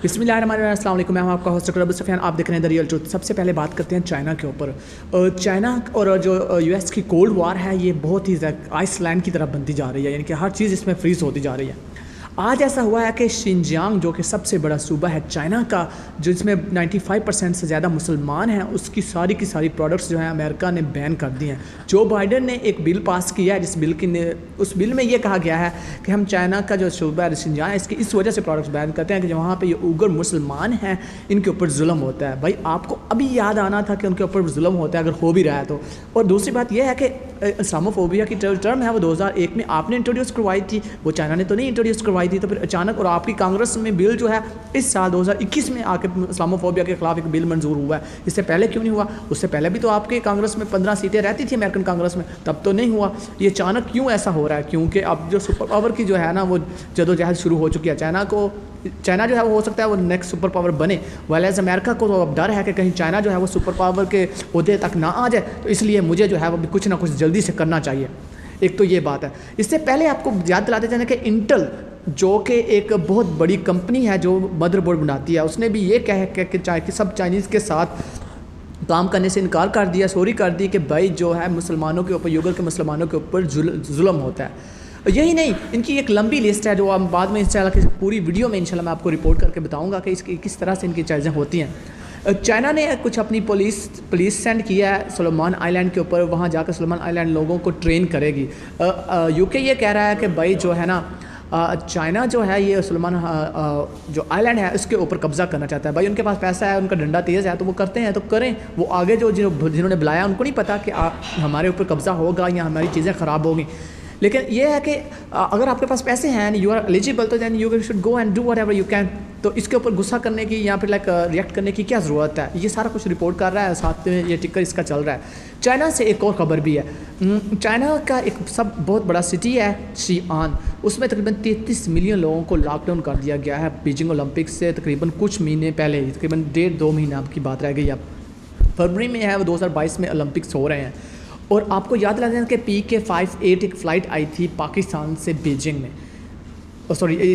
बिस्मिल्लाहिर्रहमानिर्रहीम, अस्सलाम वालेकुम। मैं हूं आपका होस्ट डॉक्टर अबू सुफियान। आप देख रहे हैं द रियल ट्रूथ। सबसे पहले बात करते हैं चाइना के ऊपर। चाइना और जो यूएस की कोल्ड वार है, ये बहुत ही आइसलैंड की तरफ बनती जा रही है, यानी कि हर चीज़ इसमें फ्रीज होती जा रही है। आज ऐसा हुआ है कि शिनजियांग जो कि सबसे बड़ा सूबा है चाइना का, जिसमें 95% से ज़्यादा मुसलमान हैं, उसकी सारी की सारी प्रोडक्ट्स जो हैं अमेरिका ने बैन कर दी हैं। जो बाइडन ने एक बिल पास किया है, उस बिल में ये कहा गया है कि हम चाइना का जो सूबा है शिनजियांग, इसकी इस वजह से प्रोडक्ट्स बैन करते हैं कि वहाँ पे ये उइगर मुसलमान हैं, इनके ऊपर जुल्म होता है। भाई आपको अभी याद आना था कि उनके ऊपर जुल्म होता है, अगर हो भी रहा है तो। और दूसरी बात यह है कि इस्लामोफोबिया की टर्म है वो 2001 में आपने इंट्रोड्यूस करवाई थी, वो चाइना ने तो नहीं इंट्रोड्यूस करवाई थी। तो फिर अचानक और आपकी कांग्रेस में बिल जो है इस साल 2021 में आके इस्लामोफोबिया के खिलाफ एक बिल मंजूर हुआ है। इससे पहले क्यों नहीं हुआ? उससे पहले भी तो आपके कांग्रेस में 15 सीटें रहती थी अमेरिकन कांग्रेस में, तब तो नहीं हुआ। ये अचानक क्यों ऐसा हो रहा है? क्योंकि अब जो सुपर पावर की जो है ना वो जदोजहद शुरू हो चुकी है। चाइना जो है वो हो सकता है वो नेक्स्ट सुपर पावर बने, वाले एज अमेरिका को तो अब डर है कि कहीं चाइना जो है वो सुपर पावर के ओहदे तक ना आ जाए, तो इसलिए मुझे जो है वो कुछ ना कुछ जल्दी से करना चाहिए। एक तो ये बात है। इससे पहले आपको याद दिलाते जाने कि इंटेल जो कि एक बहुत बड़ी कंपनी है जो मदरबोर्ड बनाती है, उसने भी ये कह कि सब चाइनीज़ के साथ काम करने से इनकार कर दिया, सॉरी कर दी कि भाई जो है मुसलमानों के ऊपर, युगर के मुसलमानों के ऊपर जुल्म होता है। यही नहीं, इनकी एक लंबी लिस्ट है जो हम बाद में इंशाल्लाह की पूरी वीडियो में इंशाल्लाह मैं आपको रिपोर्ट करके बताऊंगा कि इसकी किस तरह से इनकी चीज़ें होती हैं। चाइना ने कुछ अपनी पुलिस सेंड किया है सोलोमन आइलैंड के ऊपर, वहाँ जाकर सोलोमन आइलैंड लोगों को ट्रेन करेगी। यूके ये कह रहा है कि भाई जो है ना चाइना जो है ये सोलोमन जो आइलैंड है उसके ऊपर कब्ज़ा करना चाहता है। भाई उनके पास पैसा है, उनका डंडा तेज़ है, तो वो करते हैं तो करें। वो आगे जिन्होंने बुलाया उनको नहीं पता कि हमारे ऊपर कब्ज़ा होगा या हमारी चीज़ें ख़राब होगी। लेकिन ये है कि अगर आपके पास पैसे हैं, यू आर एलिजिबल, तो then you should go and do whatever you can. तो इसके ऊपर गुस्सा करने की या फिर रिएक्ट करने की क्या ज़रूरत है? ये सारा कुछ रिपोर्ट कर रहा है, साथ में ये टिक्कर इसका चल रहा है। चाइना से एक और खबर भी है। चाइना का एक बहुत बड़ा सिटी है शीआन, उसमें तकरीबन 33 मिलियन लोगों को लॉकडाउन कर दिया गया है बीजिंग ओलंपिक्स से तकरीबन कुछ महीने पहले, तकरीबन 1.5-2 महीना की बात रह गई। अब फरवरी में है वो 2022 में ओलंपिक्स हो रहे हैं। और आपको याद दिला दें कि PK-58 एक फ़्लाइट आई थी पाकिस्तान से बीजिंग में,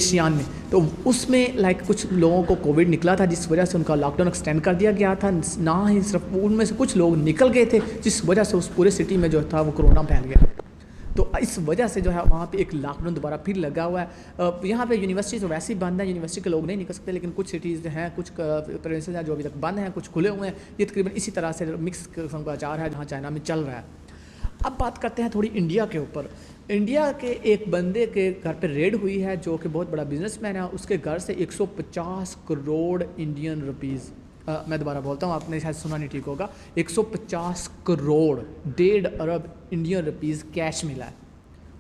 शीआन में, तो उसमें कुछ लोगों को कोविड निकला था, जिस वजह से उनका लॉकडाउन एक्सटेंड कर दिया गया था। ना ही सिर्फ उनमें से कुछ लोग निकल गए थे, जिस वजह से उस पूरे सिटी में जो था वो कोरोना फैल गया। तो इस वजह से जो है वहाँ पे एक लॉकडाउन दोबारा फिर लगा हुआ है। यहाँ पे यूनिवर्सिटी तो वैसे ही बंद है, यूनिवर्सिटी के लोग नहीं निकल सकते, लेकिन कुछ सिटीज़ हैं, कुछ प्रोविंसेस हैं जो अभी तक बंद हैं, कुछ खुले हुए हैं। ये तकरीबन इसी तरह से मिक्स किस्म का आचार है जहाँ चाइना में चल रहा है। अब बात करते हैं थोड़ी इंडिया के ऊपर। इंडिया के एक बंदे के घर पे रेड हुई है जो कि बहुत बड़ा बिजनेसमैन है। उसके घर से 150 करोड़ इंडियन रुपीज़, मैं दोबारा बोलता हूँ, आपने शायद सुना नहीं, ठीक होगा, 150 करोड़ 1.5 अरब इंडियन रुपीज़ कैश मिला है,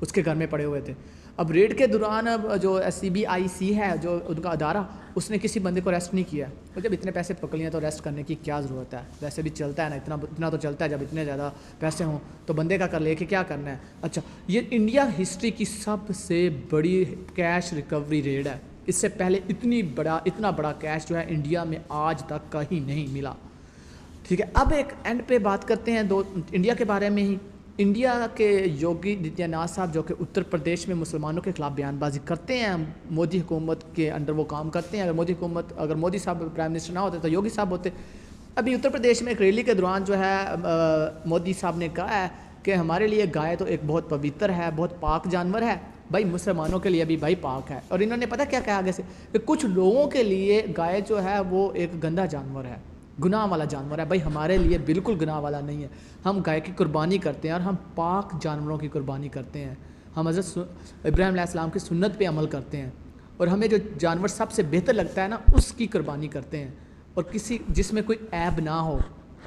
उसके घर में पड़े हुए थे। अब रेड के दौरान अब जो CBIC है जो उनका अदारा, उसने किसी बंदे को अरेस्ट नहीं किया। और जब इतने पैसे पकड़ लिए तो अरेस्ट करने की क्या ज़रूरत है? वैसे भी चलता है ना, इतना तो चलता है, जब इतने ज़्यादा पैसे हों तो बंदे का कर लेके क्या करना है। अच्छा, ये इंडिया हिस्ट्री की सबसे बड़ी कैश रिकवरी रेड है। इससे पहले इतना बड़ा कैश जो है इंडिया में आज तक कहीं नहीं मिला। ठीक है, अब एक एंड पे बात करते हैं इंडिया के बारे में ही। इंडिया के योगी आदित्यनाथ साहब जो कि उत्तर प्रदेश में मुसलमानों के खिलाफ बयानबाजी करते हैं, मोदी हुकूमत के अंडर वो काम करते हैं। अगर मोदी साहब प्राइम मिनिस्टर ना होते तो योगी साहब होते। अभी उत्तर प्रदेश में एक रैली के दौरान जो है मोदी साहब ने कहा है कि हमारे लिए गाय तो एक बहुत पवित्र है, बहुत पाक जानवर है। भाई मुसलमानों के लिए भी भाई पाक है। और इन्होंने पता क्या कहा आगे से कि कुछ लोगों के लिए गाय जो है वो एक गंदा जानवर है, गुनाह वाला जानवर है। भाई हमारे लिए बिल्कुल गुनाह वाला नहीं है। हम गाय की कुर्बानी करते हैं और हम पाक जानवरों की कुर्बानी करते हैं। हम हज़रत इब्राहीम अलैहिस्सलाम की सुन्नत पे अमल करते हैं और हमें जो जानवर सबसे बेहतर लगता है ना उसकी कुर्बानी करते हैं, और जिसमें कोई ऐब ना हो।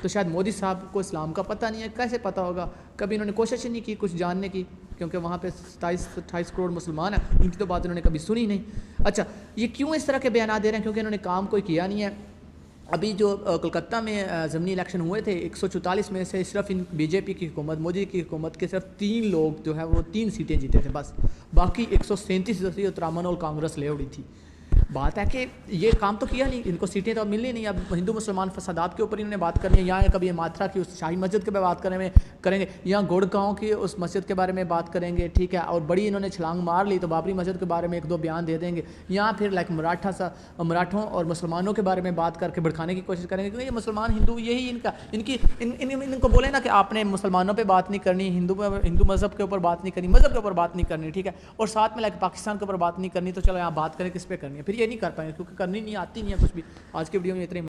तो शायद मोदी साहब को इस्लाम का पता नहीं है, कैसे पता होगा? कभी इन्होंने कोशिश ही नहीं की कुछ जानने की, क्योंकि वहाँ पे 27-28 करोड़ मुसलमान हैं, उनकी तो बात इन्होंने कभी सुनी नहीं। अच्छा, ये क्यों इस तरह के बयान दे रहे हैं? क्योंकि इन्होंने काम कोई किया नहीं है। अभी जो कोलकाता में ज़मीनी इलेक्शन हुए थे, 144 में से सिर्फ इन बीजेपी की हुकूमत, मोदी की हुकूमत के सिर्फ 3 लोग जो है वो 3 सीटें जीते थे बस। बाकी 137 तरामन और कांग्रेस ले उड़ी थी। بات ہے کہ یہ کام تو کیا نہیں، ان کو سیٹیں تو اب ملنی نہیں. اب ہندو مسلمان فسادات کے اوپر انہوں نے بات کرنی ہے. یہاں کبھی ماتھرا کی اس شاہی مسجد کے بات کریں گے، یہاں گڑگاؤں کی اس مسجد کے بارے میں بات کریں گے، ٹھیک ہے. اور بڑی انہوں نے چھلانگ مار لی تو بابری مسجد کے بارے میں ایک دو بیان دے دیں گے. یہاں پھر لائک مراٹھوں اور مسلمانوں کے بارے میں بات کر کے بھڑکانے کی کوشش کریں گے، کیونکہ یہ مسلمان ہندو یہی ان کو بولے نا کہ آپ نے مسلمانوں پہ بات نہیں کرنی، ہندو مذہب کے اوپر بات نہیں کرنی، مذہب کے اوپر بات نہیں کرنی، ٹھیک ہے. اور ساتھ میں لائک پاکستان کے اوپر بات نہیں کرنی، تو چلو یہاں بات کریں کس پہ کرنی ہے. پھر یہ نہیں کر پائیں گے کیونکہ کرنی نہیں آتی نہیں ہے کچھ بھی. آج کی ویڈیو میں اتنے